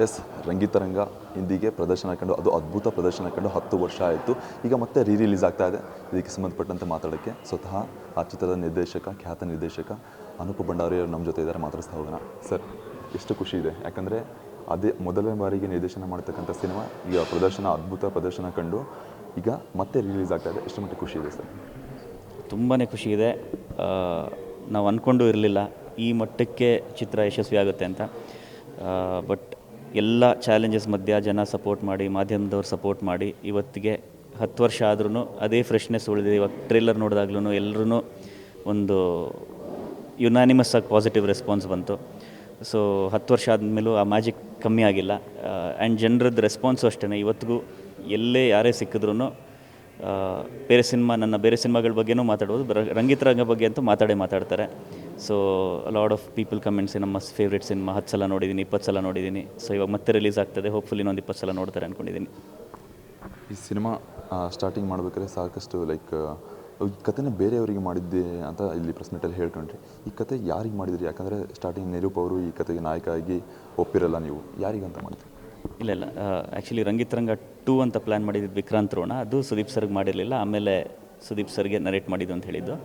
S, Rangitaranga ಇಂದಿಗೆ ಪ್ರದರ್ಶನ ಕಂಡು, ಅದು ಅದ್ಭುತ ಪ್ರದರ್ಶನ ಕಂಡು 10 ವರ್ಷ ಆಯಿತು. ಈಗ ಮತ್ತೆ ರಿಲೀಸ್ ಆಗ್ತಾ ಇದೆ. ಇದಕ್ಕೆ ಸಂಬಂಧಪಟ್ಟಂತೆ ಮಾತಾಡೋಕ್ಕೆ ಸ್ವತಃ ಆ ಚಿತ್ರದ ನಿರ್ದೇಶಕ, ಖ್ಯಾತ ನಿರ್ದೇಶಕ ಅನೂಪ್ ಭಂಡಾರಿ ಅವರು ನಮ್ಮ ಜೊತೆ ಇದ್ದಾರೆ. ಮಾತಾಡಿಸ್ತಾ ಹೋಗೋಣ. ಸರ್, ಎಷ್ಟು ಖುಷಿ ಇದೆ, ಯಾಕಂದರೆ ಅದೇ ಮೊದಲನೇ ಬಾರಿಗೆ ನಿರ್ದೇಶನ ಮಾಡ್ತಕ್ಕಂಥ ಸಿನಿಮಾ ಈಗ ಅದ್ಭುತ ಪ್ರದರ್ಶನ ಕಂಡು ಈಗ ಮತ್ತೆ ರಿಲೀಸ್ ಆಗ್ತಾ ಇದೆ. ಎಷ್ಟು ಮಟ್ಟಿಗೆ ಖುಷಿ ಇದೆ ಸರ್? ತುಂಬಾ ಖುಷಿ ಇದೆ. ನಾವು ಅಂದ್ಕೊಂಡು ಇರಲಿಲ್ಲ ಈ ಮಟ್ಟಕ್ಕೆ ಚಿತ್ರ ಯಶಸ್ವಿ ಆಗುತ್ತೆ ಅಂತ. ಬಟ್ ಎಲ್ಲ ಚಾಲೆಂಜಸ್ ಮಧ್ಯ ಜನ ಸಪೋರ್ಟ್ ಮಾಡಿ, ಮಾಧ್ಯಮದವ್ರು ಸಪೋರ್ಟ್ ಮಾಡಿ ಇವತ್ತಿಗೆ 10 ವರ್ಷ ಆದ್ರೂ ಅದೇ ಫ್ರೆಶ್ನೆಸ್ ಉಳಿದಿದೆ. ಇವಾಗ ಟ್ರೇಲರ್ ನೋಡಿದಾಗ್ಲೂ ಎಲ್ಲರೂ ಒಂದು ಯುನಾನಿಮಸ್ ಆಗಿ ಪಾಸಿಟಿವ್ ರೆಸ್ಪಾನ್ಸ್ ಬಂತು. ಸೊ 10 ವರ್ಷ ಆದಮೇಲೂ ಆ ಮ್ಯಾಜಿಕ್ ಕಮ್ಮಿ ಆಗಿಲ್ಲ. ಆ್ಯಂಡ್ ಜನರದ್ದು ರೆಸ್ಪಾನ್ಸು ಅಷ್ಟೇ. ಇವತ್ತಿಗೂ ಎಲ್ಲೇ ಯಾರೇ ಸಿಕ್ಕಿದ್ರೂ ನನ್ನ ಬೇರೆ ಸಿನಿಮಾಗಳ ಬಗ್ಗೆನೂ ಮಾತಾಡ್ಬೋದು, ರಂಗಿತರಂಗ ಬಗ್ಗೆ ಅಂತೂ ಮಾತಾಡ್ತಾರೆ. So lot of people comments, ನಮ್ಮ ಫೇವ್ರೇಟ್ ಸಿನಿಮಾ 10 ಸಲ ನೋಡಿದ್ದೀನಿ, 20 ಸಲ ನೋಡಿದ್ದೀನಿ. ಸೊ ಇವಾಗ ಮತ್ತೆ ರಿಲೀಸ್ ಆಗ್ತದೆ, ಹೋಪ್ಫುಲಿ ಇನ್ನೊಂದು 20 ಸಲ ನೋಡ್ತಾರೆ ಅಂದ್ಕೊಂಡಿದ್ದೀನಿ. ಈ ಸಿನಿಮಾ ಸ್ಟಾರ್ಟಿಂಗ್ ಮಾಡಬೇಕಾದ್ರೆ ಸಾಕಷ್ಟು ಈ ಕಥೆನ ಬೇರೆಯವರಿಗೆ ಮಾಡಿದ್ದೆ ಅಂತ ಇಲ್ಲಿ ಪ್ರೆಸ್ ಮೀಟಲ್ಲಿ ಹೇಳ್ಕೊಂಡ್ರಿ. ಈ ಕತೆ ಯಾರಿಗೆ ಮಾಡಿದ್ರಿ? ಯಾಕಂದರೆ ಸ್ಟಾರ್ಟಿಂಗ್ ನಿರೂಪ್ ಅವರು ಈ ಕತೆಗೆ ನಾಯಕ ಆಗಿ ಒಪ್ಪಿರಲ್ಲ, ನೀವು ಯಾರಿಗಂತ ಮಾಡಿದ್ರಿ? ಇಲ್ಲ ಆ್ಯಕ್ಚುಲಿ ರಂಗಿತರಂಗ 2 ಅಂತ ಪ್ಲ್ಯಾನ್ ಮಾಡಿದ್ದು ವಿಕ್ರಾಂತ್ ರೋಣ. ಅದು ಸುದೀಪ್ ಸರ್ಗೆ ಮಾಡಿರಲಿಲ್ಲ, ಆಮೇಲೆ ಸುದೀಪ್ ಸರ್ಗೆ ನರೇಟ್ ಮಾಡಿದ್ದು ಅಂತ ಹೇಳಿದ್ದು.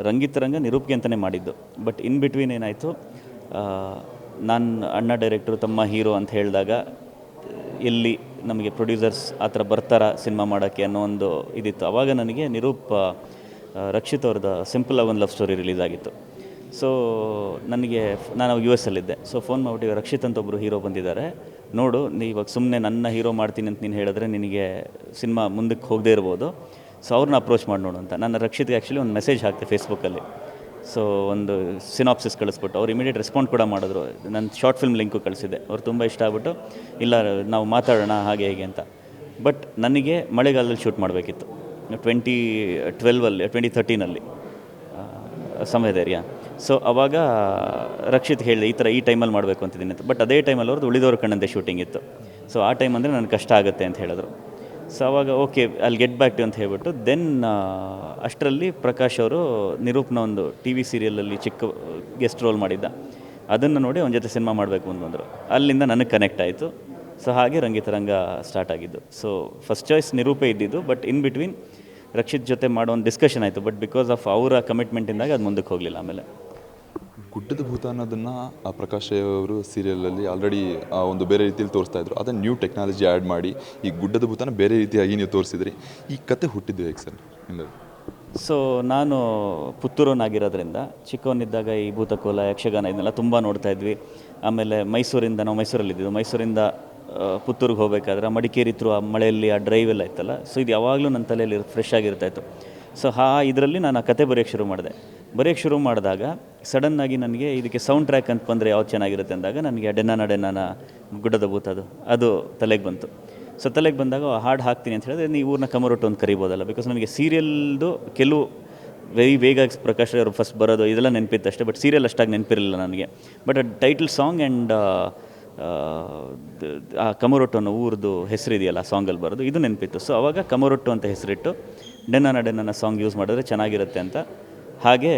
ರಂಗಿತರಂಗ ನಿರೂಪ್ಗೆ ಅಂತಲೇ ಮಾಡಿದ್ದು. ಬಟ್ ಇನ್ ಬಿಟ್ವೀನ್ ಏನಾಯಿತು, ನಾನು ಅಣ್ಣ ಡೈರೆಕ್ಟ್ರು, ತಮ್ಮ ಹೀರೋ ಅಂತ ಹೇಳಿದಾಗ ಎಲ್ಲಿ ನಮಗೆ ಪ್ರೊಡ್ಯೂಸರ್ಸ್ ಆ ಥರ ಬರ್ತಾರಾ ಸಿನಿಮಾ ಮಾಡೋಕ್ಕೆ ಅನ್ನೋ ಒಂದು ಇದಿತ್ತು. ಆವಾಗ ನನಗೆ ನಿರೂಪ್ ರಕ್ಷಿತ್ ಅವ್ರದ್ದು ಸಿಂಪಲ್ ಆಗಿ ಒಂದು ಲವ್ ಸ್ಟೋರಿ ರಿಲೀಸ್ ಆಗಿತ್ತು. ಸೊ ನಾನು US ಅಲ್ಲಿದ್ದೆ. ಸೊ ಫೋನ್ ಮಾಡಿಬಿಟ್ಟು, ರಕ್ಷಿತ್ ಅಂತ ಒಬ್ಬರು ಹೀರೋ ಬಂದಿದ್ದಾರೆ, ನೋಡು ಇವಾಗ ಸುಮ್ಮನೆ ನನ್ನ ಹೀರೋ ಮಾಡ್ತೀನಿ ಅಂತ ನೀನು ಹೇಳಿದ್ರೆ ನಿನಗೆ ಸಿನಿಮಾ ಮುಂದಕ್ಕೆ ಹೋಗದೇ ಇರ್ಬೋದು. ಸೊ ಅವ್ರನ್ನ ಅಪ್ರೋಚ್ ಮಾಡಿ ನೋಡು ಅಂತ. ನಾನು ರಕ್ಷಿತ್ಗೆ ಆ್ಯಕ್ಚುಲಿ ಒಂದು ಮೆಸೇಜ್ ಹಾಕ್ತೆ ಫೇಸ್ಬುಕ್ಕಲ್ಲಿ. ಸೊ ಒಂದು ಸಿನಾಪ್ಸಿಸ್ ಕಳಿಸ್ಬಿಟ್ಟು ಅವ್ರು ಇಮಿಡಿಯೇಟ್ ರೆಸ್ಪಾಂಡ್ ಕೂಡ ಮಾಡಿದ್ರು. ನನ್ನ ಶಾರ್ಟ್ ಫಿಲ್ಮ್ ಲಿಂಕು ಕಳಿಸಿದ್ದೆ. ಅವ್ರು ತುಂಬ ಇಷ್ಟ ಆಗ್ಬಿಟ್ಟು, ಇಲ್ಲ ನಾವು ಮಾತಾಡೋಣ ಹಾಗೆ ಹೇಗೆ ಅಂತ. ಬಟ್ ನನಗೆ ಮಳೆಗಾಲದಲ್ಲಿ ಶೂಟ್ ಮಾಡಬೇಕಿತ್ತು, 2013 ಸಮಯಧೈರ್ಯ. ಸೊ ಅವಾಗ ರಕ್ಷಿತ್ ಹೇಳಿದೆ, ಈ ಟೈಮಲ್ಲಿ ಮಾಡಬೇಕು ಅಂತಿದ್ದೀನಿ ಅಂತ. ಬಟ್ ಅದೇ ಟೈಮಲ್ಲಿ ಅವ್ರದ್ದು ಉಳಿದವ್ರ ಕಣ್ಣಂತೆ ಶೂಟಿಂಗ್ ಇತ್ತು. ಸೊ ಆ ಟೈಮ್ ಅಂದರೆ ನನಗೆ ಕಷ್ಟ ಆಗುತ್ತೆ ಅಂತ ಹೇಳಿದ್ರು. ಸೊ ಅವಾಗ ಓಕೆ, ಅಲ್ಲಿ ಗೆಟ್ ಬ್ಯಾಕ್ ಟು ಅಂತ ಹೇಳ್ಬಿಟ್ಟು ದೆನ್ ಅಷ್ಟರಲ್ಲಿ ಪ್ರಕಾಶ್ ಅವರು ನಿರೂಪ್ನ ಒಂದು TV ಸೀರಿಯಲಲ್ಲಿ ಚಿಕ್ಕ ಗೆಸ್ಟ್ ರೋಲ್ ಮಾಡಿದ್ದ. ಅದನ್ನು ನೋಡಿ ಅವನ ಜೊತೆ ಸಿನಿಮಾ ಮಾಡಬೇಕು ಅಂತ ಬಂದರು. ಅಲ್ಲಿಂದ ನನಗೆ ಕನೆಕ್ಟ್ ಆಯಿತು. ಸೊ ಹಾಗೆ ರಂಗಿತರಂಗ ಸ್ಟಾರ್ಟ್ ಆಗಿದ್ದು. ಸೊ ಫಸ್ಟ್ ಚಾಯ್ಸ್ ನಿರೂಪೇ ಇದ್ದಿದ್ದು. ಬಟ್ ಇನ್ ಬಿಟ್ವೀನ್ ರಕ್ಷಿತ್ ಜೊತೆ ಮಾಡೋ ಒಂದು ಡಿಸ್ಕಷನ್ ಆಯಿತು. ಬಟ್ ಬಿಕಾಸ್ ಆಫ್ ಅವರ ಕಮಿಟ್ಮೆಂಟಿಂದಾಗ ಅದು ಮುಂದಕ್ಕೆ ಹೋಗಲಿಲ್ಲ. ಆಮೇಲೆ ಗುಡ್ಡದ ಭೂತ ಅನ್ನೋದನ್ನು ಪ್ರಕಾಶ್ ಅವರು ಸೀರಿಯಲಲ್ಲಿ ಆಲ್ರೆಡಿ ಒಂದು ಬೇರೆ ರೀತಿಯಲ್ಲಿ ತೋರಿಸ್ತಾ ಇದ್ರು. ಅದನ್ನು ನ್ಯೂ ಟೆಕ್ನಾಲಜಿ ಆ್ಯಡ್ ಮಾಡಿ ಈ ಗುಡ್ಡದ ಭೂತನ ಬೇರೆ ರೀತಿಯಾಗಿ ನೀವು ತೋರಿಸಿದ್ರಿ. ಈ ಕತೆ ಹುಟ್ಟಿದ್ದು ಹೇಗೆ ಸರ್? ಸೊ ನಾನು ಪುತ್ತೂರವನಾಗಿರೋದ್ರಿಂದ ಚಿಕ್ಕವನಿದ್ದಾಗ ಈ ಭೂತಕೋಲ, ಯಕ್ಷಗಾನ ಇದನ್ನೆಲ್ಲ ತುಂಬ ನೋಡ್ತಾ ಇದ್ವಿ. ಆಮೇಲೆ ನಾವು ಮೈಸೂರಲ್ಲಿದ್ದು, ಮೈಸೂರಿಂದ ಪುತ್ತೂರಿಗೆ ಹೋಗಬೇಕಾದ್ರೆ ಮಡಿಕೇರಿ ಥ್ರೂ ಆ ಮಳೆಯಲ್ಲಿ ಆ ಡ್ರೈವ್ ಎಲ್ಲ ಇತ್ತಲ್ಲ. ಸೊ ಇದು ಯಾವಾಗಲೂ ನನ್ನ ತಲೆಯಲ್ಲಿ ಫ್ರೆಶ್ ಆಗಿರ್ತಾಯಿತ್ತು. ಸೊ ಇದರಲ್ಲಿ ನಾನು ಆ ಕತೆ ಬರೆಯೋಕ್ಕೆ ಶುರು ಮಾಡಿದಾಗ ಸಡನ್ನಾಗಿ ನನಗೆ ಇದಕ್ಕೆ ಸೌಂಡ್ ಟ್ರ್ಯಾಕ್ ಅಂತ ಬಂದರೆ ಯಾವ್ದು ಚೆನ್ನಾಗಿರುತ್ತೆ ಅಂದಾಗ ನನಗೆ ಡೆನ್ನಾನ ಗುಡ್ಡದ ಭೂತ ಅದು ತಲೆಗೆ ಬಂತು. ಸೊ ತಲೆಗೆ ಬಂದಾಗ ಹಾಡು ಹಾಕ್ತೀನಿ ಅಂತ ಹೇಳಿದ್ರೆ, ನೀವು ಊರನ್ನ ಕಮರೊಟ್ಟು ಅಂತ ಕರಿಬೋದಲ್ಲ. ಬಿಕಾಸ್ ನನಗೆ ಸೀರಿಯಲ್ದು ಕೆಲವು ಬೇಗ ಪ್ರಕಾಶ್ ಅವರು ಫಸ್ಟ್ ಬರೋದು ಇದೆಲ್ಲ ನೆನಪಿತ್ತು ಅಷ್ಟೇ. ಬಟ್ ಸೀರಿಯಲ್ ಅಷ್ಟಾಗಿ ನೆನಪಿರಲಿಲ್ಲ ನನಗೆ. ಬಟ್ ಟೈಟಲ್ ಸಾಂಗ್ ಆ್ಯಂಡ್ ಆ ಕಮರೊಟ್ಟು ಅನ್ನೋ ಊರದ್ದು ಹೆಸರಿದೆಯಲ್ಲ ಸಾಂಗಲ್ಲಿ ಬರೋದು, ಇದು ನೆನಪಿತ್ತು. ಸೊ ಅವಾಗ ಕಮರೊಟ್ಟು ಅಂತ ಹೆಸರಿಟ್ಟು ಡೆನ್ನಾನ ಸಾಂಗ್ ಯೂಸ್ ಮಾಡಿದ್ರೆ ಚೆನ್ನಾಗಿರುತ್ತೆ ಅಂತ ಹಾಗೆ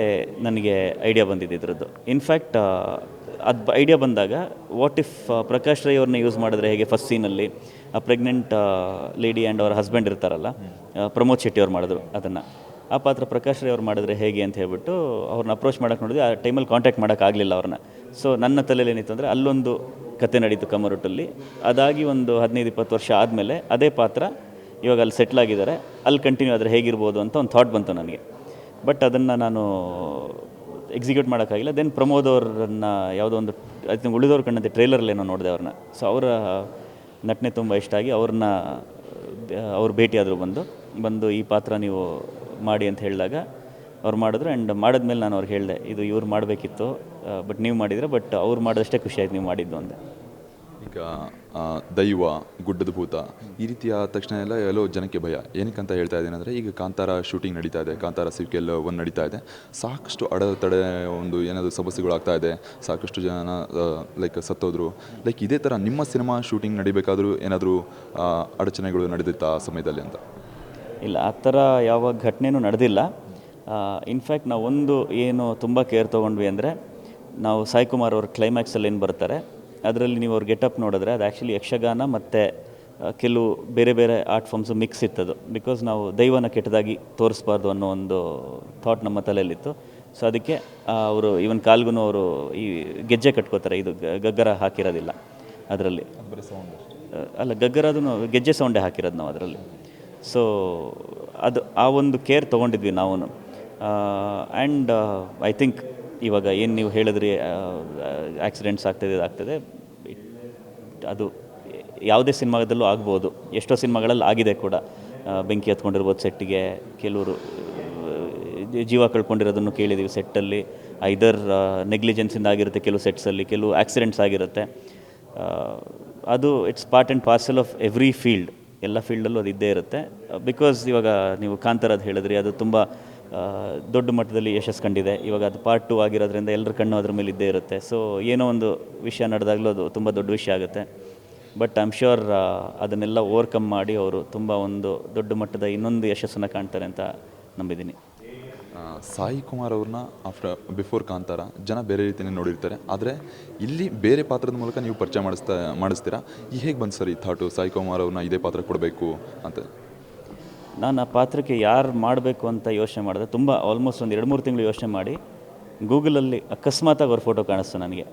ನನಗೆ ಐಡಿಯಾ ಬಂದಿದ್ದು ಇದ್ರದ್ದು. ಇನ್ಫ್ಯಾಕ್ಟ್ ಅದು ಐಡಿಯಾ ಬಂದಾಗ ವಾಟ್ ಇಫ್ ಪ್ರಕಾಶ್ ರೈ ಅವ್ರನ್ನ ಯೂಸ್ ಮಾಡಿದ್ರೆ ಹೇಗೆ, ಫಸ್ಟ್ ಸೀನಲ್ಲಿ ಆ ಪ್ರೆಗ್ನೆಂಟ್ ಲೇಡಿ ಆ್ಯಂಡ್ ಅವ್ರ ಹಸ್ಬೆಂಡ್ ಇರ್ತಾರಲ್ಲ, ಪ್ರಮೋದ್ ಶೆಟ್ಟಿ ಅವ್ರು ಮಾಡಿದ್ರು ಅದನ್ನು. ಆ ಪಾತ್ರ ಪ್ರಕಾಶ್ ರೈ ಅವ್ರು ಮಾಡಿದ್ರೆ ಹೇಗೆ ಅಂತ ಹೇಳ್ಬಿಟ್ಟು ಅವ್ರನ್ನ ಅಪ್ರೋಚ್ ಮಾಡೋಕ್ಕೆ ನೋಡಿದ್ವಿ. ಆ ಟೈಮಲ್ಲಿ ಕಾಂಟ್ಯಾಕ್ಟ್ ಮಾಡೋಕ್ಕಾಗಲಿಲ್ಲ ಅವ್ರನ್ನ. ಸೊ ನನ್ನ ತಲೆಯಲ್ಲಿ ಏನಿತ್ತು ಅಂದರೆ, ಅಲ್ಲೊಂದು ಕತೆ ನಡೀತು ಕಮರೊಟ್ಟಲ್ಲಿ. ಅದಾಗಿ ಒಂದು 15-20 ವರ್ಷ ಆದಮೇಲೆ ಅದೇ ಪಾತ್ರ ಇವಾಗ ಅಲ್ಲಿ ಸೆಟ್ಲಾಗಿದ್ದಾರೆ, ಅಲ್ಲಿ ಕಂಟಿನ್ಯೂ ಆದರೆ ಹೇಗಿರ್ಬೋದು ಅಂತ ಒಂದು ಥಾಟ್ ಬಂತು ನನಗೆ. ಬಟ್ ಅದನ್ನು ನಾನು ಎಕ್ಸಿಕ್ಯೂಟ್ ಮಾಡೋಕ್ಕಾಗಿಲ್ಲ. ದೆನ್ ಪ್ರಮೋದ್ ಅವ್ರನ್ನ ಯಾವುದೋ ಒಂದು ಉಳಿದವ್ರ ಕಣ್ಣಂತೆ ಟ್ರೇಲರ್ಲೇನೋ ನೋಡಿದೆ ಅವ್ರನ್ನ. ಸೊ ಅವರ ನಟನೆ ತುಂಬ ಇಷ್ಟ ಆಗಿ ಅವ್ರು ಭೇಟಿಯಾದರು, ಬಂದು ಈ ಪಾತ್ರ ನೀವು ಮಾಡಿ ಅಂತ ಹೇಳಿದಾಗ ಅವ್ರು ಮಾಡಿದ್ರು. ಆ್ಯಂಡ್ ಮಾಡಿದ್ಮೇಲೆ ನಾನು ಅವ್ರಿಗೆ ಹೇಳಿದೆ, ಇದು ಇವ್ರು ಮಾಡಬೇಕಿತ್ತು, ಬಟ್ ನೀವು ಮಾಡಿದರೆ, ಬಟ್ ಅವ್ರು ಮಾಡಿದಷ್ಟೇ ಖುಷಿ ಆಯ್ತು ನೀವು ಮಾಡಿದ್ದು ಅಂದೆ. ಈಗ ದೈವ, ಗುಡ್ಡದ ಭೂತ ಈ ರೀತಿಯ ತಕ್ಷಣ ಎಲ್ಲೋ ಜನಕ್ಕೆ ಭಯ. ಏನಕ್ಕಂತ ಹೇಳ್ತಾ ಇದ್ದೀನಿ ಅಂದರೆ, ಈಗ ಕಾಂತಾರ ಶೂಟಿಂಗ್ ನಡೀತಾ ಇದೆ, ಕಾಂತಾರ ಸಿಕ್ಕೆಲ್ಲ ಒಂದು ನಡೀತಾ ಇದೆ. ಸಾಕಷ್ಟು ಅಡೆತಡೆ ಒಂದು ಏನಾದರೂ ಸಮಸ್ಯೆಗಳಾಗ್ತಾ ಇದೆ, ಸಾಕಷ್ಟು ಜನ ಸತ್ತೋದ್ರು. ಇದೇ ಥರ ನಿಮ್ಮ ಸಿನಿಮಾ ಶೂಟಿಂಗ್ ನಡಿಬೇಕಾದ್ರೂ ಏನಾದರೂ ಅಡಚಣೆಗಳು ನಡೆದಿತ್ತಾ ಆ ಸಮಯದಲ್ಲಿ ಅಂತ? ಇಲ್ಲ, ಆ ಥರ ಯಾವ ಘಟನೆಯೂ ನಡೆದಿಲ್ಲ. ಇನ್ಫ್ಯಾಕ್ಟ್ ನಾವು ಒಂದು ಏನು ತುಂಬ ಕೇರ್ ತೊಗೊಂಡ್ವಿ ಅಂದರೆ, ನಾವು ಸಾಯಿ ಕುಮಾರ್ ಅವ್ರ ಕ್ಲೈಮ್ಯಾಕ್ಸಲ್ಲಿ ಏನು ಬರ್ತಾರೆ, ಅದರಲ್ಲಿ ನೀವು ಅವ್ರ ಗೆಟಪ್ ನೋಡಿದ್ರೆ ಅದು ಆ್ಯಕ್ಚುಲಿ ಯಕ್ಷಗಾನ ಮತ್ತು ಕೆಲವು ಬೇರೆ ಬೇರೆ ಆರ್ಟ್ ಫಾರ್ಮ್ಸು ಮಿಕ್ಸ್ ಇತ್ತದು. ಬಿಕಾಸ್ ನಾವು ದೈವನ ಕೆಟ್ಟದಾಗಿ ತೋರಿಸ್ಬಾರ್ದು ಅನ್ನೋ ಒಂದು ಥಾಟ್ ನಮ್ಮ ತಲೆಯಲ್ಲಿತ್ತು. ಸೊ ಅದಕ್ಕೆ ಅವರು ಈವನ್ ಕಾಲ್ಗೂ ಅವರು ಈ ಗೆಜ್ಜೆ ಕಟ್ಕೋತಾರೆ, ಇದು ಗಗ್ಗರ ಹಾಕಿರೋದಿಲ್ಲ ಅದರಲ್ಲಿ. ಅಲ್ಲ, ಗಗ್ಗರದು ಗೆಜ್ಜೆ ಸೌಂಡೇ ಹಾಕಿರೋದು ನಾವು ಅದರಲ್ಲಿ. ಸೊ ಅದು ಆ ಒಂದು ಕೇರ್ ತೊಗೊಂಡಿದ್ವಿ ನಾವು. ಆ್ಯಂಡ್ ಐ ಥಿಂಕ್ ಇವಾಗ ಏನು ನೀವು ಹೇಳಿದ್ರಿ ಆಕ್ಸಿಡೆಂಟ್ಸ್ ಆಗ್ತದೆ, ಅದು ಯಾವುದೇ ಸಿನಿಮಾದಲ್ಲೂ ಆಗ್ಬೋದು, ಎಷ್ಟೋ ಸಿನಿಮಾಗಳಲ್ಲಿ ಆಗಿದೆ ಕೂಡ. ಬೆಂಕಿ ಹತ್ಕೊಂಡಿರ್ಬೋದು ಸೆಟ್ಟಿಗೆ, ಕೆಲವರು ಜೀವ ಕಳ್ಕೊಂಡಿರೋದನ್ನು ಕೇಳಿದ್ದೀವಿ ಸೆಟ್ಟಲ್ಲಿ. ಐದರ್ ನೆಗ್ಲಿಜೆನ್ಸಿಂದ ಆಗಿರುತ್ತೆ ಕೆಲವು ಸೆಟ್ಸಲ್ಲಿ, ಕೆಲವು ಆಕ್ಸಿಡೆಂಟ್ಸ್ ಆಗಿರುತ್ತೆ. ಅದು it's part and parcel of every field, ಎಲ್ಲ ಫೀಲ್ಡಲ್ಲೂ ಅದು ಇದ್ದೇ ಇರುತ್ತೆ. ಬಿಕಾಸ್ ಇವಾಗ ನೀವು ಕಾಂತಾರದ್ದು ಹೇಳಿದ್ರಿ, ಅದು ತುಂಬ ದೊಡ್ಡ ಮಟ್ಟದಲ್ಲಿ ಯಶಸ್ಸು ಕಂಡಿದೆ. ಇವಾಗ ಅದು ಪಾರ್ಟ್ 2 ಆಗಿರೋದ್ರಿಂದ ಎಲ್ಲರ ಕಣ್ಣು ಅದ್ರ ಮೇಲೆ ಇದ್ದೇ ಇರುತ್ತೆ. ಸೊ ಏನೋ ಒಂದು ವಿಷಯ ನಡೆದಾಗಲೂ ಅದು ತುಂಬ ದೊಡ್ಡ ವಿಷಯ ಆಗುತ್ತೆ. ಬಟ್ ಐ ಆಮ್ ಶ್ಯೂರ್ ಅದನ್ನೆಲ್ಲ ಓವರ್ಕಮ್ ಮಾಡಿ ಅವರು ತುಂಬ ಒಂದು ದೊಡ್ಡ ಮಟ್ಟದ ಇನ್ನೊಂದು ಯಶಸ್ಸನ್ನು ಕಾಣ್ತಾರೆ ಅಂತ ನಂಬಿದ್ದೀನಿ. ಸಾಯಿ ಕುಮಾರ್ ಅವ್ರನ್ನ ಬಿಫೋರ್ ಕಾಂತಾರ ಜನ ಬೇರೆ ರೀತಿಯೇ ನೋಡಿರ್ತಾರೆ, ಆದರೆ ಇಲ್ಲಿ ಬೇರೆ ಪಾತ್ರದ ಮೂಲಕ ನೀವು ಪರಿಚಯ ಮಾಡಿಸ್ತೀರಾ. ಈ ಹೇಗೆ ಬಂತು ಸರ್ ಈ ಥಾಟು, ಸಾಯಿ ಕುಮಾರ್ ಅವ್ರನ್ನ ಇದೇ ಪಾತ್ರ ಕೊಡಬೇಕು ಅಂತ? ನಾನು ಆ ಪಾತ್ರಕ್ಕೆ ಯಾರು ಮಾಡಬೇಕು ಅಂತ ಯೋಚನೆ ಮಾಡಿದೆ. ತುಂಬ ಆಲ್ಮೋಸ್ಟ್ ಒಂದು 2-3 ತಿಂಗಳು ಯೋಚನೆ ಮಾಡಿ ಗೂಗಲಲ್ಲಿ ಅಕಸ್ಮಾತಾಗಿ ಅವ್ರ ಫೋಟೋ ಕಾಣಿಸ್ತು ನನಗೆ.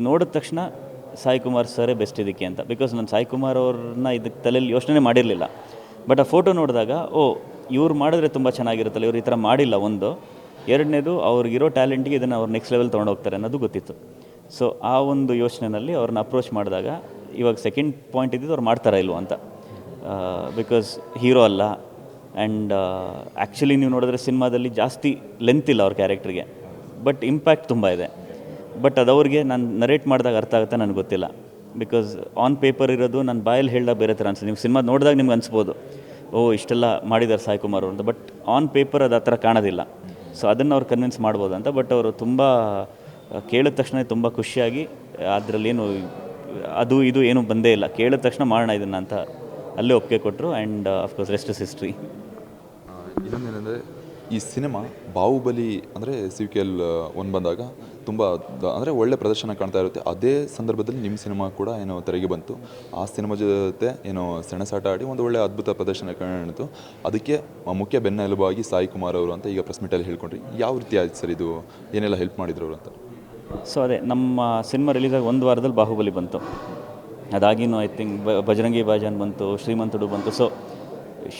ನೋಡಿದ ತಕ್ಷಣ ಸಾಯಿ ಕುಮಾರ್ ಸರೇ ಬೆಸ್ಟ್ ಇದಕ್ಕೆ ಅಂತ. ಬಿಕಾಸ್ ನಾನು ಸಾಯಿ ಕುಮಾರ್ ಅವ್ರನ್ನ ಇದಕ್ಕೆ ತಲೆಯಲ್ಲಿ ಯೋಚನೆ ಮಾಡಿರಲಿಲ್ಲ. ಬಟ್ ಆ ಫೋಟೋ ನೋಡಿದಾಗ ಇವ್ರು ಮಾಡಿದ್ರೆ ತುಂಬ ಚೆನ್ನಾಗಿರುತ್ತಲ್ಲ, ಇವ್ರು ಈ ಥರ ಮಾಡಿಲ್ಲ ಒಂದು. ಎರಡನೇದು, ಅವ್ರಿಗಿರೋ ಟ್ಯಾಲೆಂಟಿಗೆ ಇದನ್ನು ಅವ್ರು ನೆಕ್ಸ್ಟ್ ಲೆವೆಲ್ ತೊಗೊಂಡೋಗ್ತಾರೆ ಅನ್ನೋದು ಗೊತ್ತಿತ್ತು. ಸೊ ಆ ಒಂದು ಯೋಚನೆಯಲ್ಲಿ ಅವ್ರನ್ನ ಅಪ್ರೋಚ್ ಮಾಡಿದಾಗ ಇವಾಗ ಸೆಕೆಂಡ್ ಪಾಯಿಂಟ್ ಇದ್ದಿದ್ದು ಅವ್ರು ಮಾಡ್ತಾರಾ ಇಲ್ವೋ ಅಂತ. ಬಿಕಾಸ್ ಹೀರೋ ಅಲ್ಲ. ಆ್ಯಂಡ್ ಆ್ಯಕ್ಚುಲಿ ನೀವು ನೋಡಿದ್ರೆ ಸಿನಿಮಾದಲ್ಲಿ ಜಾಸ್ತಿ ಲೆಂತ್ ಇಲ್ಲ ಅವ್ರ ಕ್ಯಾರೆಕ್ಟ್ರಿಗೆ, ಬಟ್ ಇಂಪ್ಯಾಕ್ಟ್ ತುಂಬ ಇದೆ. ಬಟ್ ಅದು ಅವ್ರಿಗೆ ನಾನು ನರೇಟ್ ಮಾಡಿದಾಗ ಅರ್ಥ ಆಗುತ್ತೆ ನನಗೆ ಗೊತ್ತಿಲ್ಲ. ಬಿಕಾಸ್ ಆನ್ ಪೇಪರ್ ಇರೋದು ನನ್ನ ಬಾಯಲ್ಲಿ ಹೇಳಿದಾಗ ಬೇರೆ ಥರ ಅನ್ಸುತ್ತೆ. ನೀವು ಸಿನಿಮಾ ನೋಡಿದಾಗ ನಿಮ್ಗೆ ಅನಿಸ್ಬೋದು ಇಷ್ಟೆಲ್ಲ ಮಾಡಿದ್ದಾರೆ ಸಾಯಿ ಕುಮಾರ್ ಅವರು ಅಂತ. ಬಟ್ ಆನ್ ಪೇಪರ್ ಅದು ಆ ಥರ ಕಾಣೋದಿಲ್ಲ. ಸೊ ಅದನ್ನು ಅವ್ರು ಕನ್ವಿನ್ಸ್ ಮಾಡ್ಬೋದು ಅಂತ. ಬಟ್ ಅವರು ತುಂಬ ಕೇಳಿದ ತಕ್ಷಣ ತುಂಬ ಖುಷಿಯಾಗಿ, ಅದರಲ್ಲೇನು ಅದು ಇದು ಏನೂ ಬಂದೇ ಇಲ್ಲ, ಕೇಳಿದ ತಕ್ಷಣ ಮಾಡೋಣ ಇದನ್ನು ಅಂತ ಅಲ್ಲೇ ಒಪ್ಪಿಗೆ ಕೊಟ್ಟರು. And of course rest is history. ಇನ್ನೊಂದೇನೆಂದರೆ, ಈ ಸಿನಿಮಾ ಬಾಹುಬಲಿ ಅಂದರೆ CVKL 1 ಬಂದಾಗ ತುಂಬ ಅಂದರೆ ಒಳ್ಳೆ ಪ್ರದರ್ಶನ ಕಾಣ್ತಾ ಇರುತ್ತೆ. ಅದೇ ಸಂದರ್ಭದಲ್ಲಿ ನಿಮ್ಮ ಸಿನಿಮಾ ಕೂಡ ಏನೋ ತೆರೆಗೆ ಬಂತು. ಆ ಸಿನಿಮಾ ಜೊತೆ ಏನೋ ಸೆಣಸಾಟ ಆಡಿ ಒಂದು ಒಳ್ಳೆ ಅದ್ಭುತ ಪ್ರದರ್ಶನ ಕಾಣಿತು. ಅದಕ್ಕೆ ಮುಖ್ಯ ಬೆನ್ನೆಲುಬಾಗಿ ಸಾಯಿ ಕುಮಾರ್ ಅವರು ಅಂತ ಈಗ ಪ್ರೆಸ್ ಮೀಟಲ್ಲಿ ಹೇಳ್ಕೊಂಡ್ರಿ. ಯಾವ ರೀತಿ ಆಯ್ತು ಸರ್ ಇದು, ಏನೆಲ್ಲ ಹೆಲ್ಪ್ ಮಾಡಿದ್ರು ಅವರು ಅಂತ? ಸೊ ಅದೇ ನಮ್ಮ ಸಿನಿಮಾ ರಿಲೀಸ್ ಆಗಿ 1 ವಾರದಲ್ಲಿ ಬಾಹುಬಲಿ ಬಂತು. ಅದಾಗಿನೂ ಐ ಥಿಂಕ್ ಬಜರಂಗಿ ಭಾಯ್ಜಾನ್ ಬಂತು, ಶ್ರೀಮಂತುಡು ಬಂತು. ಸೊ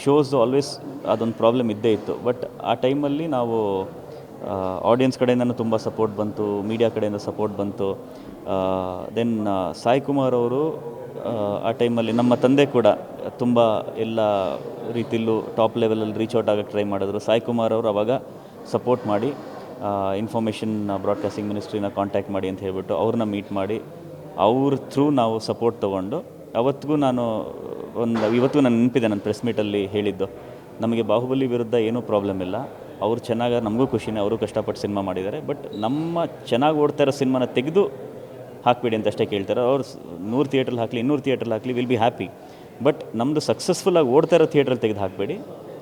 ಶೋಸ್ ಆಲ್ವೇಸ್ ಅದೊಂದು ಪ್ರಾಬ್ಲಮ್ ಇದ್ದೇ ಇತ್ತು. ಬಟ್ ಆ ಟೈಮಲ್ಲಿ ನಾವು ಆಡಿಯನ್ಸ್ ಕಡೆಯಿಂದನೂ ತುಂಬ ಸಪೋರ್ಟ್ ಬಂತು, ಮೀಡಿಯಾ ಕಡೆಯಿಂದ ಸಪೋರ್ಟ್ ಬಂತು. ದೆನ್ ಸಾಯಿ ಕುಮಾರ್ ಅವರು ಆ ಟೈಮಲ್ಲಿ, ನಮ್ಮ ತಂದೆ ಕೂಡ ತುಂಬ ಎಲ್ಲ ರೀತಿಯಲ್ಲೂ ಟಾಪ್ ಲೆವೆಲಲ್ಲಿ ರೀಚ್ ಔಟ್ ಆಗೋಕ್ಕೆ ಟ್ರೈ ಮಾಡಿದ್ರು. ಸಾಯಿ ಕುಮಾರ್ ಅವರು ಅವಾಗ ಸಪೋರ್ಟ್ ಮಾಡಿ ಇನ್ಫಾರ್ಮೇಷನ್ ಬ್ರಾಡ್ಕಾಸ್ಟಿಂಗ್ ಮಿನಿಸ್ಟ್ರಿನ ಕಾಂಟ್ಯಾಕ್ಟ್ ಮಾಡಿ ಅಂತ ಹೇಳ್ಬಿಟ್ಟು ಅವ್ರನ್ನ ಮೀಟ್ ಮಾಡಿ ಅವ್ರ ಥ್ರೂ ನಾವು ಸಪೋರ್ಟ್ ತೊಗೊಂಡು ಅವತ್ತಿಗೂ ನಾನು ಇವತ್ತು ನಾನು ನೆನಪಿದೆ, ನಾನು ಪ್ರೆಸ್ ಮೀಟಲ್ಲಿ ಹೇಳಿದ್ದು, ನಮಗೆ ಬಾಹುಬಲಿ ವಿರುದ್ಧ ಏನೂ ಪ್ರಾಬ್ಲಮ್ ಇಲ್ಲ, ಅವ್ರು ಚೆನ್ನಾಗಿ, ನಮಗೂ ಖುಷಿನೇ, ಅವರು ಕಷ್ಟಪಟ್ಟು ಸಿನಿಮಾ ಮಾಡಿದ್ದಾರೆ. ಬಟ್ ನಮ್ಮ ಚೆನ್ನಾಗಿ ಓಡ್ತಾ ಇರೋ ಸಿನಿಮಾನ ತೆಗೆದು ಹಾಕಬೇಡಿ ಅಂತ ಅಷ್ಟೇ ಕೇಳ್ತಾರೆ. ಅವ್ರು 100 ಥಿಯೇಟ್ರಲ್ಲಿ ಹಾಕಲಿ, 200 ಥಿಯೇಟ್ರಲ್ಲಿ ಹಾಕಲಿ, ವಿಲ್ ಬಿ ಹ್ಯಾಪಿ. ಬಟ್ ನಮ್ಮದು ಸಕ್ಸಸ್ಫುಲ್ಲಾಗಿ ಓಡ್ತಾ ಇರೋ ಥಿಯೇಟ್ರಲ್ಲಿ ತೆಗೆದು ಹಾಕಬೇಡಿ.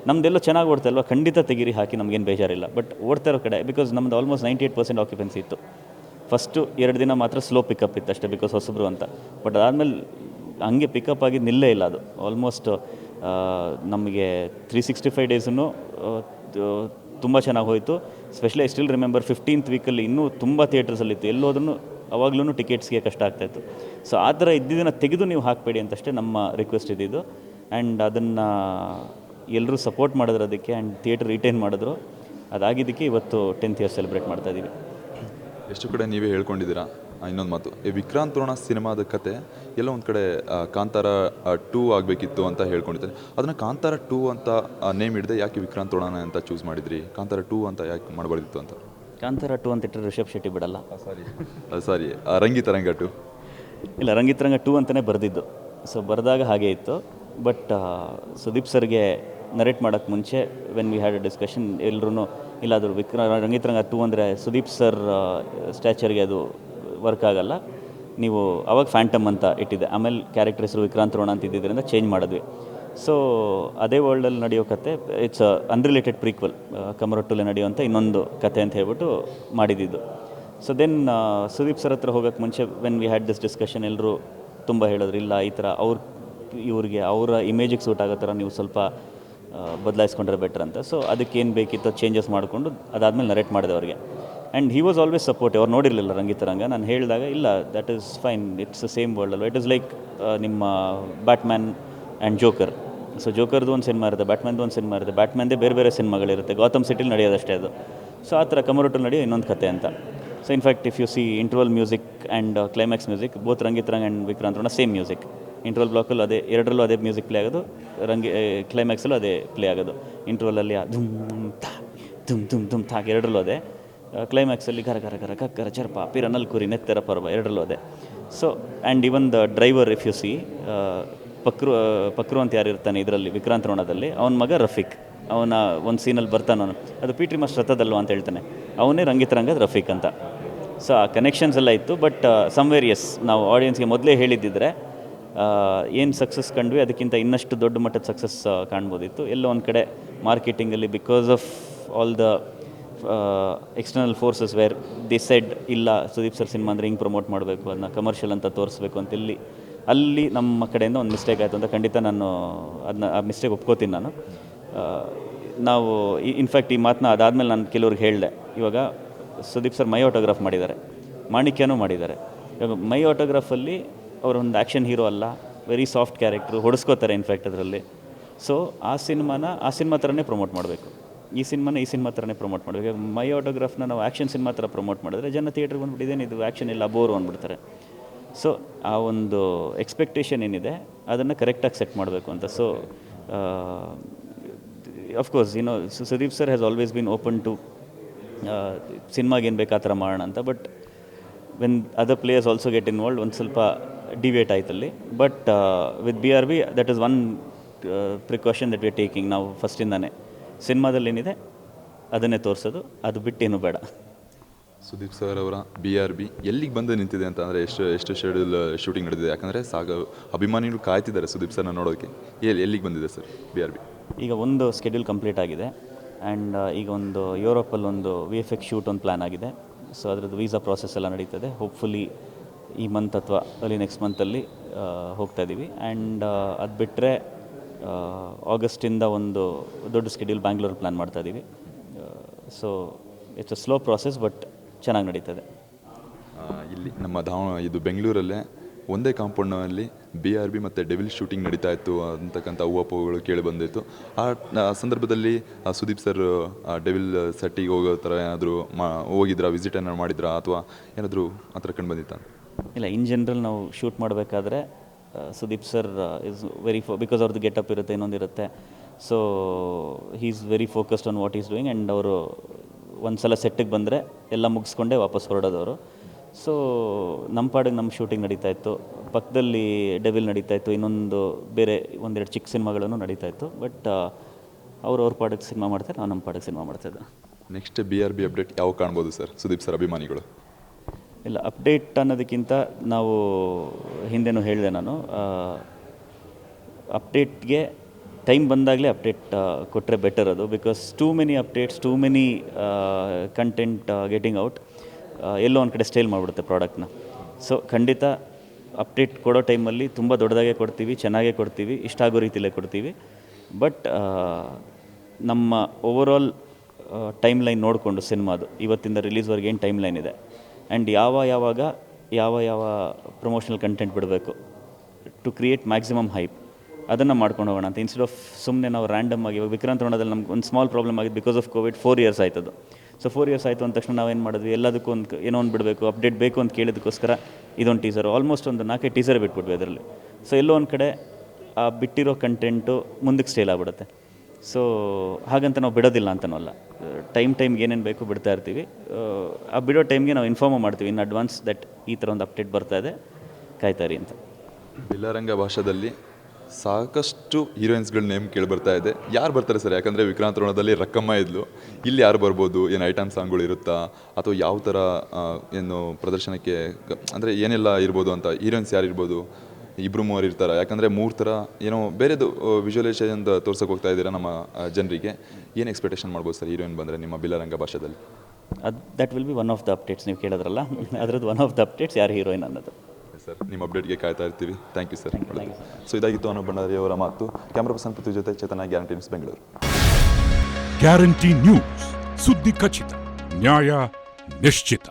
ನಮ್ಮದೆಲ್ಲ ಚೆನ್ನಾಗಿ ಓಡ್ತಾ ಇಲ್ವಾ, ಖಂಡಿತ ತೆಗೀರಿ, ಹಾಕಿ, ನಮಗೇನು ಬೇಜಾರಿಲ್ಲ. ಬಟ್ ಓಡ್ತಾ ಇರೋ ಕಡೆ, ಬಿಕಾಸ್ ನಮ್ಮದು ಆಲ್ಮೋಸ್ಟ್ 98% ಆಕ್ಯುಪೆನ್ಸಿ ಇತ್ತು. ಫಸ್ಟು 2 ದಿನ ಮಾತ್ರ ಸ್ಲೋ ಪಿಕಪ್ ಇತ್ತು ಅಷ್ಟೇ, ಬಿಕಾಸ್ ಹೊಸಬ್ರು ಅಂತ. ಬಟ್ ಅದಾದಮೇಲೆ ಹಂಗೆ ಪಿಕಪ್ ಆಗಿ ನಿಲ್ಲೇ ಇಲ್ಲ ಅದು. ಆಲ್ಮೋಸ್ಟ್ ನಮಗೆ 365 ಡೇಸನ್ನು ತುಂಬ ಚೆನ್ನಾಗಿ ಹೋಯಿತು. Specially I still remember 15th ವೀಕಲ್ಲಿ ಇನ್ನೂ ತುಂಬ ಥಿಯೇಟರ್ಸಲ್ಲಿತ್ತು, ಎಲ್ಲೋದ್ರೂ ಅವಾಗ್ಲೂ ಟಿಕೆಟ್ಸ್ಗೆ ಕಷ್ಟ ಆಗ್ತಾಯಿತ್ತು. ಸೊ ಆ ಥರ ಇದ್ದಿದ್ದನ್ನು ತೆಗೆದು ನೀವು ಹಾಕಬೇಡಿ ಅಂತಷ್ಟೇ ನಮ್ಮ ರಿಕ್ವೆಸ್ಟ್ ಇದ್ದಿದ್ದು. ಆ್ಯಂಡ್ ಅದನ್ನು ಎಲ್ಲರೂ ಸಪೋರ್ಟ್ ಮಾಡಿದ್ರು ಅದಕ್ಕೆ. ಆ್ಯಂಡ್ ಥಿಯೇಟರ್ ರಿಟೈನ್ ಮಾಡಿದ್ರು. ಅದಾಗಿದ್ದಕ್ಕೆ ಇವತ್ತು 10th ಇಯರ್ ಸೆಲೆಬ್ರೇಟ್ ಮಾಡ್ತಾಯಿದ್ದೀವಿ. ಎಷ್ಟು ಕಡೆ ನೀವೇ ಹೇಳ್ಕೊಂಡಿದ್ದೀರಾ. ಇನ್ನೊಂದು ಮಾತು, ಈ ವಿಕ್ರಾಂತ್ ರೋಣ ಸಿನಿಮಾದ ಕತೆ ಎಲ್ಲ ಒಂದು ಕಡೆ ಕಾಂತಾರ 2 ಆಗಬೇಕಿತ್ತು ಅಂತ ಹೇಳ್ಕೊಂಡಿದ್ದಾರೆ. ಅದನ್ನು ಕಾಂತಾರ 2 ಅಂತ ನೇಮ್ ಹಿಡಿದೆ, ಯಾಕೆ ವಿಕ್ರಾಂತ್ ರೋಣ ಅಂತ ಚೂಸ್ ಮಾಡಿದ್ರಿ? ಕಾಂತಾರ 2 ಅಂತ ಯಾಕೆ ಮಾಡಬಾರ್ದಿತ್ತು ಅಂತ? ಕಾಂತಾರ 2 ಅಂತ ಇಟ್ಟರೆ ರಿಷಬ್ ಶೆಟ್ಟಿ ಬಿಡಲ್ಲ. ಸಾರಿ, ರಂಗಿತರಂಗ 2 ಇಲ್ಲ, ರಂಗಿತರಂಗ 2 ಅಂತಲೇ ಬರೆದಿದ್ದು. ಸೊ ಬರೆದಾಗ ಹಾಗೆ ಇತ್ತು. ಬಟ್ ಸುದೀಪ್ ಸರ್ಗೆ ನರೇಟ್ ಮಾಡೋಕ್ಕೆ ಮುಂಚೆ when we had a discussion, ಎಲ್ಲರೂ ಇಲ್ಲ ಅದು ರಂಗಿತರಂಗ 2 ಅಂದರೆ ಸುದೀಪ್ ಸರ್ ಸ್ಟ್ಯಾಚರ್ಗೆ ಅದು ವರ್ಕ್ ಆಗಲ್ಲ, ನೀವು ಅವಾಗ ಫ್ಯಾಂಟಮ್ ಅಂತ ಇಟ್ಟಿದ್ದೆ. ಆಮೇಲೆ ಕ್ಯಾರೆಕ್ಟರ್ ಹೆಸರು ವಿಕ್ರಾಂತ್ ರೋಣ ಅಂತ ಇದ್ದಿದ್ದರಿಂದ ಚೇಂಜ್ ಮಾಡಿದ್ವಿ. ಸೊ ಅದೇ ವರ್ಲ್ಡಲ್ಲಿ ನಡೆಯೋ ಕತೆ, ಇಟ್ಸ್ ಅನ್ರಿಲೇಟೆಡ್ ಪ್ರೀಕ್ವಲ್, ಕಮರೊಟ್ಟಲ್ಲಿ ನಡೆಯುವಂಥ ಇನ್ನೊಂದು ಕತೆ ಅಂತ ಹೇಳ್ಬಿಟ್ಟು ಮಾಡಿದ್ದು. ಸೊ ದೆನ್ ಸುದೀಪ್ ಸರ್ ಹತ್ರ ಹೋಗೋಕ್ಕೆ ಮುಂಚೆ when we had this discussion ಎಲ್ಲರೂ ತುಂಬ ಹೇಳಿದ್ರು, ಇಲ್ಲ ಈ ಥರ ಇವ್ರಿಗೆ ಅವರ ಇಮೇಜಿಗೆ ಸೂಟ್ ಆಗೋ ಥರ ನೀವು ಸ್ವಲ್ಪ ಬದಲಾಯಿಸ್ಕೊಂಡ್ರೆ ಬೆಟ್ರ್ ಅಂತ. ಸೊ ಅದಕ್ಕೇನು ಬೇಕಿತ್ತು ಚೇಂಜಸ್ ಮಾಡಿಕೊಂಡು ಅದಾದಮೇಲೆ ನರೇಟ್ ಮಾಡಿದೆ ಅವ್ರಿಗೆ. And he was always supportive. ಅವ್ರು ನೋಡಿರಲಿಲ್ಲ ರಂಗಿತರಂಗ. ನಾನು ಹೇಳಿದಾಗ ಇಲ್ಲ that is fine, it's same world ಅಲ್ವ. ಇಟ್ ಇಸ್ ಲೈಕ್ ನಿಮ್ಮ ಬ್ಯಾಟ್ಮ್ಯಾನ್ ಆ್ಯಂಡ್ ಜೋಕರ್. ಸೊ ಜೋಕರ್ದು ಒಂದು ಸಿನಿಮಾ ಇರುತ್ತೆ, ಬ್ಯಾಟ್ಮ್ಯಾನ್ದು ಒಂದು ಸಿನಿಮಾ ಇರುತ್ತೆ, ಬ್ಯಾಟ್ಮ್ಯಾನ್ದೇ ಬೇರೆ ಬೇರೆ ಸಿನಿಮಾಗಳಿರುತ್ತೆ, ಗಾಥಮ್ ಸಿಟಿಲಿ ನಡೆಯೋದಷ್ಟೇ ಅದು. ಸೊ ಆ ಥರ ಕಮರೋಟಲ್ಲಿ ನಡೆಯೋ ಇನ್ನೊಂದು ಕತೆ ಅಂತ. So in fact if you see interval music and climax music both Rangitaranga and Vikrant Rona same music. Interval ಬ್ಲಾಕಲ್ಲೂ ಅದೇ, ಎರಡರಲ್ಲೂ ಅದೇ ಮ್ಯೂಸಿಕ್ ಪ್ಲೇ ಆಗೋದು, ಕ್ಲೈಮ್ಯಾಕ್ಸಲ್ಲೂ ಅದೇ ಪ್ಲೇ ಆಗೋದು. ಇಂಟರ್ವಲಲ್ಲಿ ಧುಮ್ ಥಾ ಧುಮ್ ಧುಮ್ ಧುಮ್ ಥಾಕ್ ಎರಡರಲ್ಲೂ ಅದೇ, ಕ್ಲೈಮ್ಯಾಕ್ಸಲ್ಲಿ ಕರ ಕರ ಕರ ಕಕ್ಕರ ಚರ್ಪ ಪಿರನಲ್ ಕುರಿ ನೆತ್ತರ ಪರ್ವ ಎರಡರಲ್ಲೂ ಅದೇ. So and even the driver if you see Pakru ಅಂತ ಯಾರು ಇರ್ತಾನೆ ಇದರಲ್ಲಿ ವಿಕ್ರಾಂತ್ ರೋಣದಲ್ಲಿ, ಅವನ ಮಗ ರಫೀಕ್, ಅವನ ಒಂದು ಸೀನಲ್ಲಿ ಬರ್ತಾನೆ ಅವನು, ಅದು ಪಿ ಟಿ ಮಾಸ್ಟರ್ ರಥದಲ್ವ ಅಂತ ಹೇಳ್ತಾನೆ, ಅವನೇ ರಂಗಿತರಂಗದ ರಫೀಕ್ ಅಂತ. ಸೊ ಆ ಕನೆಕ್ಷನ್ಸ್ ಎಲ್ಲ ಇತ್ತು. ಬಟ್ ಸಮ್ವೇರ್ ಎಸ್, ನಾವು ಆಡಿಯನ್ಸ್ಗೆ ಮೊದಲೇ ಹೇಳಿದ್ದಿದ್ರೆ ಏನು ಸಕ್ಸಸ್ ಕಂಡ್ವಿ ಅದಕ್ಕಿಂತ ಇನ್ನಷ್ಟು ದೊಡ್ಡ ಮಟ್ಟದ ಸಕ್ಸಸ್ ಕಾಣ್ಬೋದಿತ್ತು. ಎಲ್ಲೋ ಒಂದು ಕಡೆ ಮಾರ್ಕೆಟಿಂಗಲ್ಲಿ because of all the external forces where they said ಇಲ್ಲ ಸುದೀಪ್ ಸರ್ ಸಿನಿಮಾ ಅಂದರೆ ಹಿಂಗೆ ಪ್ರಮೋಟ್ ಮಾಡಬೇಕು, ಅದನ್ನ ಕಮರ್ಷಿಯಲ್ ಅಂತ ತೋರಿಸ್ಬೇಕು ಅಂತ ಅಲ್ಲಿ ನಮ್ಮ ಕಡೆಯಿಂದ ಒಂದು ಮಿಸ್ಟೇಕ್ ಆಯಿತು ಅಂತ ಖಂಡಿತ ನಾನು ಆ ಮಿಸ್ಟೇಕ್ ಒಪ್ಕೋತೀನಿ ನಾನು. ನಾವು ಇನ್ಫ್ಯಾಕ್ಟ್ ಈ ಮಾತನ್ನ ಅದಾದಮೇಲೆ ನಾನು ಕೆಲವ್ರಿಗೆ ಹೇಳಿದೆ. ಇವಾಗ ಸುದೀಪ್ ಸರ್ ಮೈ ಆಟೋಗ್ರಾಫ್ ಮಾಡಿದ್ದಾರೆ, ಮಾಣಿಕ್ಯನೂ ಮಾಡಿದ್ದಾರೆ. ಇವಾಗ ಮೈ ಆಟೋಗ್ರಾಫಲ್ಲಿ ಅವರೊಂದು ಆ್ಯಕ್ಷನ್ ಹೀರೋ ಅಲ್ಲ, ವೆರಿ ಸಾಫ್ಟ್ ಕ್ಯಾರೆಕ್ಟ್ರು, ಹೊಡೆಸ್ಕೋತಾರೆ ಇನ್ಫ್ಯಾಕ್ಟ್ ಅದರಲ್ಲಿ. ಸೊ ಆ ಸಿನಿಮಾ ಥರನೇ ಪ್ರಮೋಟ್ ಮಾಡಬೇಕು, ಈ ಸಿನಿಮಾ ಥರನೇ ಪ್ರಮೋಟ್ ಮಾಡಬೇಕು. ಮೈ ಆಟೋಗ್ರಾಫ್ನ ನಾವು ಆ್ಯಕ್ಷನ್ ಸಿನಿಮಾ ಥರ ಪ್ರಮೋಟ್ ಮಾಡಿದ್ರೆ ಜನ ಥಿಯೇಟ್ರಿಗೆ ಬಂದುಬಿಟ್ಟಿದ್ದೇನೆ ಇದು ಆ್ಯಕ್ಷನ್ ಇಲ್ಲ ಬೋರು ಅಂದ್ಬಿಡ್ತಾರೆ. ಸೊ ಆ ಒಂದು ಎಕ್ಸ್ಪೆಕ್ಟೇಷನ್ ಏನಿದೆ ಅದನ್ನು ಕರೆಕ್ಟಾಗಿ ಸೆಟ್ ಮಾಡಬೇಕು ಅಂತ. So of course Sudeep sir has always been open to ಸಿನಿಮಾಗೆ ಏನು ಬೇಕು ಆ ಥರ ಮಾಡೋಣ ಅಂತ. But when other players also get involved ಒಂದು ಸ್ವಲ್ಪ ಡಿವೇಟ್ ಆಯ್ತಲ್ಲಿ. But with BRB that is one precaution that we are taking. ನಾವು ಫಸ್ಟಿಂದಾನೆ ಸಿನಿಮಾದಲ್ಲಿ ಏನಿದೆ ಅದನ್ನೇ ತೋರಿಸೋದು, ಅದು ಬಿಟ್ಟೇನು ಬೇಡ. ಸುದೀಪ್ ಸರ್ ಅವರ BRB ಎಲ್ಲಿಗೆ ಬಂದು ನಿಂತಿದೆ ಅಂತ ಅಂದರೆ ಎಷ್ಟು ಶೆಡ್ಯೂಲ್ ಶೂಟಿಂಗ್ ನಡೆದಿದೆ? ಯಾಕಂದರೆ ಅಭಿಮಾನಿಗಳು ಕಾಯ್ತಿದ್ದಾರೆ ಸುದೀಪ್ ಸರ್ನ ನೋಡೋಕ್ಕೆ. ಎಲ್ಲಿಗೆ ಬಂದಿದೆ ಸರ್ BRB? ಈಗ ಒಂದು ಸ್ಕೆಡ್ಯೂಲ್ ಕಂಪ್ಲೀಟ್ ಆಗಿದೆ ಆ್ಯಂಡ್ ಈಗ ಒಂದು ಯುರೋಪಲ್ಲಿ ಒಂದು VFX ಶೂಟ್ ಒಂದು ಪ್ಲ್ಯಾನ್ ಆಗಿದೆ. ಸೊ ಅದರದ್ದು ವೀಸಾ ಪ್ರಾಸೆಸ್ ಎಲ್ಲ ನಡೀತದೆ. ಹೋಪ್ಫುಲಿ ಈ ಮಂತ್ ಅಥವಾ ಅಲ್ಲಿ ನೆಕ್ಸ್ಟ್ ಮಂತಲ್ಲಿ ಹೋಗ್ತಾ ಇದ್ದೀವಿ. ಆ್ಯಂಡ್ ಅದು ಬಿಟ್ಟರೆ ಆಗಸ್ಟಿಂದ ಒಂದು ದೊಡ್ಡ ಸ್ಕೆಡ್ಯೂಲ್ ಬ್ಯಾಂಗ್ಳೂರ್ ಪ್ಲ್ಯಾನ್ ಮಾಡ್ತಾ ಇದ್ದೀವಿ. So it's a slow process but ಚೆನ್ನಾಗಿ ನಡೀತದೆ. ಇಲ್ಲಿ ನಮ್ಮ ಇದು ಬೆಂಗಳೂರಲ್ಲೇ ಒಂದೇ ಕಾಂಪೌಂಡ್ನಲ್ಲಿ BRB ಮತ್ತು ಡೆವಿಲ್ ಶೂಟಿಂಗ್ ನಡೀತಾ ಇತ್ತು ಅಂತಕ್ಕಂಥ ಊಹಾಪೋಹಗಳು ಕೇಳಿ ಬಂದಿತ್ತು. ಆ ಸಂದರ್ಭದಲ್ಲಿ ಸುದೀಪ್ ಸರ್ ಡೆವಿಲ್ ಸೆಟ್ಟಿಗೆ ಹೋಗೋ ಥರ ಏನಾದರೂ ಹೋಗಿದ್ರಾ, ವಿಸಿಟ್ ಏನಾದ್ರು ಮಾಡಿದ್ರಾ, ಅಥವಾ ಏನಾದರೂ ಆ ಥರ ಕಂಡು ಬಂದಿತ್ತಾ? ಇಲ್ಲ, ಇನ್ ಜನರಲ್ ನಾವು ಶೂಟ್ ಮಾಡಬೇಕಾದ್ರೆ Sudeep sir is very because ಅವ್ರದ್ದು ಗೆಟಪ್ ಇರುತ್ತೆ, ಇನ್ನೊಂದಿರುತ್ತೆ. So he is very focused on what is doing. And ಅವರು ಒಂದು ಸಲ ಸೆಟ್ಟಿಗೆ ಬಂದರೆ ಎಲ್ಲ ಮುಗಿಸ್ಕೊಂಡೇ ವಾಪಸ್ ಹೊರಡೋದವರು. ಸೊ ನಮ್ಮ ಪಾಡಿಗೆ ನಮ್ಮ ಶೂಟಿಂಗ್ ನಡೀತಾಯಿತ್ತು, ಪಕ್ಕದಲ್ಲಿ ಡೆವಿಲ್ ನಡೀತಾಯಿತ್ತು, ಇನ್ನೊಂದು ಬೇರೆ ಒಂದೆರಡು ಚಿಕ್ಕ ಸಿನಿಮಾಗಳನ್ನು ನಡೀತಾಯಿತ್ತು. ಬಟ್ ಅವ್ರ ಪಾಡಿಗೆ ಸಿನಿಮಾ ಮಾಡ್ತಾರೆ, ನಾವು ನಮ್ಮ ಪಾಡಿಗೆ ಸಿನಿಮಾ ಮಾಡ್ತಾಯಿದ್ದೆ. ನೆಕ್ಸ್ಟ್ BRB ಅಪ್ಡೇಟ್ ಯಾವ ಕಾಣ್ಬೋದು ಸರ್ ಸುದೀಪ್ ಸರ್ ಅಭಿಮಾನಿಗಳು? ಇಲ್ಲ, ಅಪ್ಡೇಟ್ ಅನ್ನೋದಕ್ಕಿಂತ ನಾವು ಹಿಂದೆನೂ ಹೇಳಿದೆ ನಾನು, ಅಪ್ಡೇಟ್ಗೆ ಟೈಮ್ ಬಂದಾಗಲೇ ಅಪ್ಡೇಟ್ ಕೊಟ್ಟರೆ ಬೆಟರ್ ಅದು. Because too many updates, too many content getting out ಎಲ್ಲೋ ಒಂದು ಕಡೆ ಸ್ಟೈಲ್ ಮಾಡಿಬಿಡುತ್ತೆ ಪ್ರಾಡಕ್ಟ್ನ. ಸೊ ಖಂಡಿತ ಅಪ್ಡೇಟ್ ಕೊಡೋ ಟೈಮಲ್ಲಿ ತುಂಬ ದೊಡ್ಡದಾಗೆ ಕೊಡ್ತೀವಿ, ಚೆನ್ನಾಗೇ ಕೊಡ್ತೀವಿ, ಇಷ್ಟ ಆಗೋ ರೀತಿಯಲ್ಲೇ ಕೊಡ್ತೀವಿ. ಬಟ್ ನಮ್ಮ ಓವರಾಲ್ ಟೈಮ್ ಲೈನ್ ನೋಡಿಕೊಂಡು ಸಿನಿಮಾದು ಇವತ್ತಿಂದ ರಿಲೀಸ್ವರೆಗೆ ಏನು ಟೈಮ್ ಲೈನ್ ಇದೆ ಆ್ಯಂಡ್ ಯಾವಾಗ ಯಾವ ಪ್ರಮೋಷನಲ್ ಕಂಟೆಂಟ್ ಬಿಡಬೇಕು ಟು ಕ್ರಿಯೇಟ್ ಮ್ಯಾಕ್ಸಿಮಮ್ ಹೈಪ್, ಅದನ್ನು ಮಾಡ್ಕೊಂಡು ಹೋಗೋಣ ಅಂತ. ಇನ್ಸ್ಟೆಡ್ ಆಫ್ ಸುಮ್ಮನೆ ನಾವು ರ್ಯಾಂಡಮ್ ಆಗಿ, ಇವಾಗ ವಿಕ್ರಾಂತ್ ರೋಣದಲ್ಲಿ ನಮ್ಗೆ ಒಂದು ಸ್ಮಾಲ್ ಪ್ರಾಬ್ಲಮ್ ಆಗಿದೆ ಬಿಕಾಸ್ ಆಫ್ ಕೋವಿಡ್. 4 years ಆಯ್ತದು. ಸೊ 4 years ಆಯಿತು ಅಂದ ತಕ್ಷಣ ನಾವೇನು ಮಾಡಿದ್ವಿ, ಎಲ್ಲದಕ್ಕೂ ಒಂದು ಏನೋ ಒಂದು ಬಿಡಬೇಕು, ಅಪ್ಡೇಟ್ ಬೇಕು ಅಂತ ಕೇಳಿದಕ್ಕೋಸ್ಕರ ಇದೊಂದು ಟೀಸರ್, ಆಲ್ಮೋಸ್ಟ್ ಒಂದು 4 ಟೀಸರ್ ಬಿಟ್ಬಿಟ್ವಿ ಅದರಲ್ಲಿ. ಸೊ ಎಲ್ಲೋ ಒಂದು ಕಡೆ ಆ ಬಿಟ್ಟಿರೋ ಕಂಟೆಂಟು ಮುಂದಕ್ಕೆ ಸ್ಟೇಲ್ ಆಗಿಬಿಡುತ್ತೆ. ಸೊ ಹಾಗಂತ ನಾವು ಬಿಡೋದಿಲ್ಲ ಅಂತನೂ ಅಲ್ಲ, ಟೈಮ್ಗೆ ಏನೇನು ಬೇಕು ಬಿಡ್ತಾ ಇರ್ತೀವಿ. ಆ ಬಿಡೋ ಟೈಮ್ಗೆ ನಾವು ಇನ್ಫಾರ್ಮ್ ಮಾಡ್ತೀವಿ ಇನ್ ಅಡ್ವಾನ್ಸ್ ದಟ್ ಈ ಥರ ಒಂದು ಅಪ್ಡೇಟ್ ಬರ್ತಾ ಇದೆ, ಕಾಯ್ತಾರಿ ಅಂತ. ಬಿಲ್ಲರಂಗ ಭಾಷೆಯಲ್ಲಿ ಸಾಕಷ್ಟು ಹೀರೋಯಿನ್ಸ್ಗಳ ನೇಮ್ ಕೇಳಿ ಬರ್ತಾ ಇದೆ. ಯಾರು ಬರ್ತಾರೆ ಸರ್? ಯಾಕಂದರೆ ವಿಕ್ರಾಂತ್ ರೋಣದಲ್ಲಿ ರಕ್ಕಮ್ಮ ಇದ್ಲು, ಇಲ್ಲಿ ಯಾರು ಬರ್ಬೋದು? ಏನು ಐಟಮ್ ಸಾಂಗ್ಗಳು ಇರುತ್ತಾ, ಅಥವಾ ಯಾವ ಥರ ಏನು ಪ್ರದರ್ಶನಕ್ಕೆ ಅಂದರೆ ಏನೆಲ್ಲ ಇರ್ಬೋದು ಅಂತ? ಹೀರೋಯಿನ್ಸ್ ಯಾರು ಇರ್ಬೋದು? 2-3 ಇರ್ತಾರೆ, ಯಾಕಂದರೆ 3 ಥರ ಏನೋ ಬೇರೆದು ವಿಜುವಲೈಸೇಷನ್ ತೋರ್ಸೋಕೆ ಹೋಗ್ತಾ ಇದ್ದೀರಾ ನಮ್ಮ ಜನರಿಗೆ. ಏನು ಎಕ್ಸ್ಪೆಕ್ಟೇಷನ್ ಮಾಡ್ಬೋದು ಸರ್ ಹೀರೋಯಿನ್ ಬಂದರೆ ನಿಮ್ಮ ಬಿಲ್ಲರಂಗ ಭಾಷೆಯಲ್ಲಿ? That will be one of the updates. ನೀವು ಕೇಳಿದ್ರಲ್ಲ ಅದರದ್ದು ಒನ್ ಆಫ್ ದ ಅಪ್ಡೇಟ್ಸ್ ಯಾರು ಹೀರೋಯಿನ್ ಅನ್ನೋದು. ಸರ್ ನಿಮ್ಮ ಅಪ್ಡೇಟ್ಗೆ ಕಾಯ್ತಾ ಇರ್ತೀವಿ. Thank you sir. ಸೊ ಇದಾಗಿತ್ತು ಅನೂಪ್ ಭಂಡಾರಿ ಅವರ ಮಾತು. ಕ್ಯಾಮ್ರಾ ಪರ್ಸನ್ ಪೃಥ್ವಿ ಜೊತೆ Chetana, guarantee news, Bengaluru. Guarantee news, ಸುದ್ದಿ ಖಚಿತ, ನ್ಯಾಯ ನಿಶ್ಚಿತ.